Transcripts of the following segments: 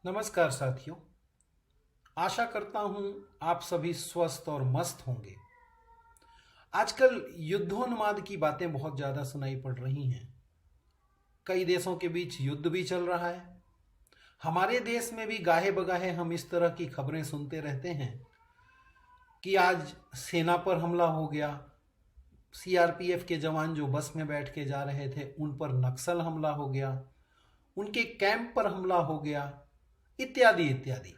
नमस्कार साथियों। आशा करता हूं आप सभी स्वस्थ और मस्त होंगे। आजकल युद्धोन्माद की बातें बहुत ज़्यादा सुनाई पड़ रही हैं। कई देशों के बीच युद्ध भी चल रहा है। हमारे देश में भी गाहे बगाहे हम इस तरह की खबरें सुनते रहते हैं कि आज सेना पर हमला हो गया, सीआरपीएफ के जवान जो बस में बैठ के जा रहे थे उन पर नक्सल हमला हो गया, उनके कैंप पर हमला हो गया, इत्यादि इत्यादि।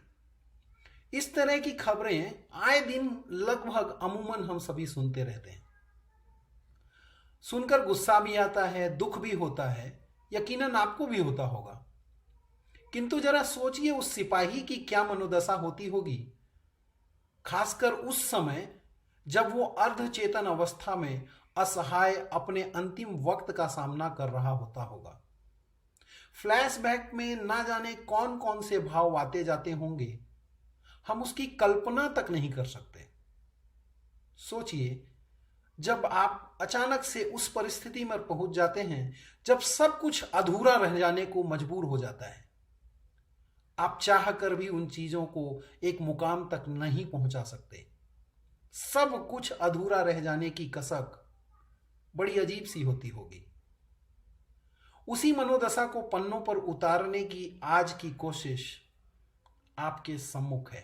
इस तरह की खबरें आए दिन लगभग अमूमन हम सभी सुनते रहते हैं। सुनकर गुस्सा भी आता है, दुख भी होता है, यकीनन आपको भी होता होगा। किंतु जरा सोचिए उस सिपाही की क्या मनोदशा होती होगी, खासकर उस समय जब वो अर्धचेतन अवस्था में असहाय अपने अंतिम वक्त का सामना कर रहा होता होगा। फ्लैशबैक में ना जाने कौन कौन से भाव आते जाते होंगे, हम उसकी कल्पना तक नहीं कर सकते। सोचिए, जब आप अचानक से उस परिस्थिति में पहुंच जाते हैं जब सब कुछ अधूरा रह जाने को मजबूर हो जाता है, आप चाह कर भी उन चीजों को एक मुकाम तक नहीं पहुंचा सकते। सब कुछ अधूरा रह जाने की कसक बड़ी अजीब सी होती होगी। उसी मनोदशा को पन्नों पर उतारने की आज की कोशिश आपके सम्मुख है।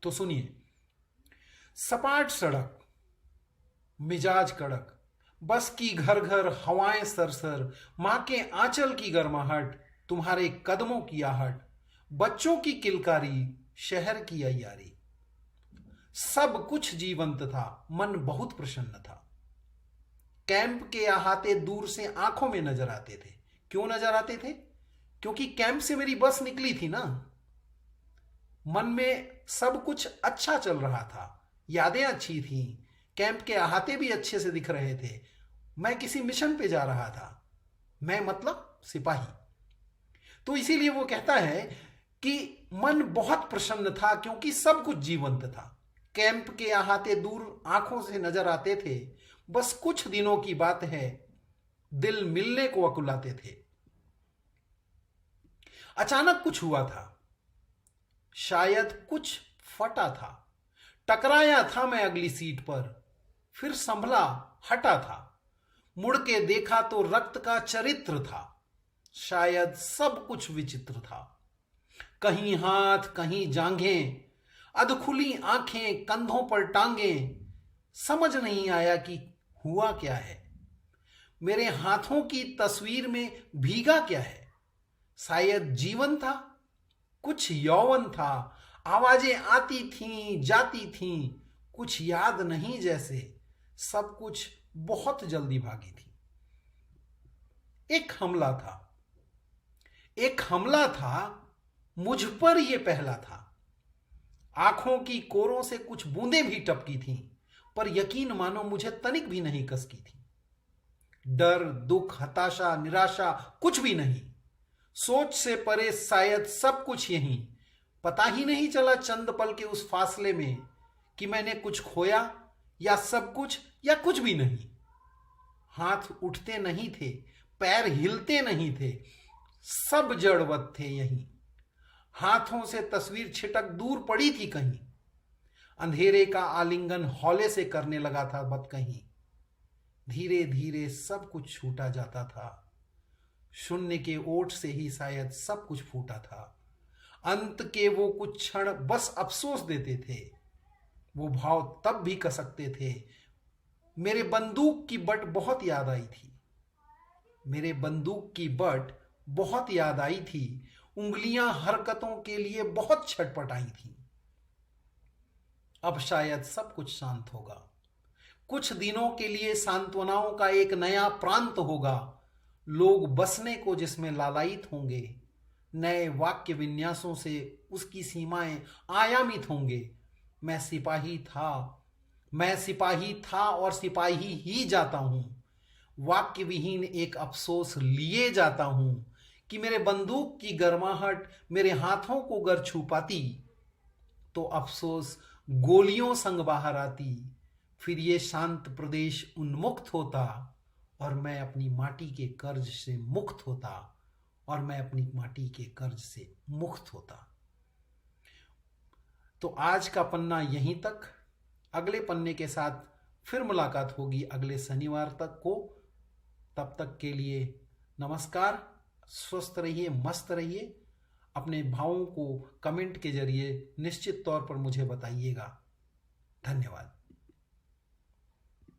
तो सुनिए, सपाट सड़क, मिजाज कड़क, बस की घर घर हवाएं सरसर, मां के आंचल की गर्माहट, तुम्हारे कदमों की आहट, बच्चों की किलकारी, शहर की अय्यारी, सब कुछ जीवंत था, मन बहुत प्रसन्न था। कैंप के अहाते दूर से आंखों में नजर आते थे। क्यों नजर आते थे? क्योंकि कैंप से मेरी बस निकली थी ना। मन में सब कुछ अच्छा चल रहा था, यादें अच्छी थी, कैंप के अहाते भी अच्छे से दिख रहे थे। मैं किसी मिशन पे जा रहा था, मैं मतलब सिपाही। तो इसीलिए वो कहता है कि मन बहुत प्रसन्न था क्योंकि सब कुछ जीवंत था। कैंप के अहाते दूर आंखों से नजर आते थे। बस कुछ दिनों की बात है, दिल मिलने को अकुलाते थे। अचानक कुछ हुआ था, शायद कुछ फटा था। टकराया था मैं अगली सीट पर, फिर संभला, हटा था। मुड़ के देखा तो रक्त का चरित्र था। शायद सब कुछ विचित्र था। कहीं हाथ, कहीं जांघें, अधखुली आंखें, कंधों पर टांगें। समझ नहीं आया कि हुआ क्या है। मेरे हाथों की तस्वीर में भीगा क्या है? शायद जीवन था, कुछ यौवन था। आवाजें आती थीं, जाती थीं, कुछ याद नहीं जैसे। सब कुछ बहुत जल्दी भागी थी। एक हमला था, एक हमला था, मुझ पर यह पहला था। आंखों की कोरों से कुछ बूंदें भी टपकी थीं, पर यकीन मानो मुझे तनिक भी नहीं कसकी थी। डर, दुख, हताशा, निराशा कुछ भी नहीं। सोच से परे शायद सब कुछ यहीं। पता ही नहीं चला चंद पल के उस फासले में कि मैंने कुछ खोया या सब कुछ या कुछ भी नहीं। हाथ उठते नहीं थे, पैर हिलते नहीं थे, सब जड़वत थे यहीं। हाथों से तस्वीर छिटक दूर पड़ी थी कहीं। अंधेरे का आलिंगन हौले से करने लगा था बत कहीं। धीरे धीरे सब कुछ छूटा जाता था। शून्य के ओट से ही शायद सब कुछ फूटा था। अंत के वो कुछ क्षण बस अफसोस देते थे। वो भाव तब भी कसकते थे। मेरे बंदूक की बट बहुत याद आई थी। मेरे बंदूक की बट बहुत याद आई थी। उंगलियां हरकतों के लिए बहुत छटपटाई थी। अब शायद सब कुछ शांत होगा। कुछ दिनों के लिए सांत्वनाओं का एक नया प्रांत होगा। लोग बसने को जिसमें लालायित होंगे। नए वाक्य विन्यासों से उसकी सीमाएं आयामित होंगे। मैं सिपाही था, मैं सिपाही था और सिपाही ही जाता हूं। वाक्य विहीन एक अफसोस लिए जाता हूं कि मेरे बंदूक की गर्माहट मेरे हाथों को गर छू पाती तो अफसोस गोलियों संग बाहर आती। फिर ये शांत प्रदेश उन्मुक्त होता और मैं अपनी माटी के कर्ज से मुक्त होता और मैं अपनी माटी के कर्ज से मुक्त होता। तो आज का पन्ना यहीं तक। अगले पन्ने के साथ फिर मुलाकात होगी अगले शनिवार तक को। तब तक के लिए नमस्कार। स्वस्थ रहिए, मस्त रहिए। अपने भावों को कमेंट के जरिए निश्चित तौर पर मुझे बताइएगा। धन्यवाद।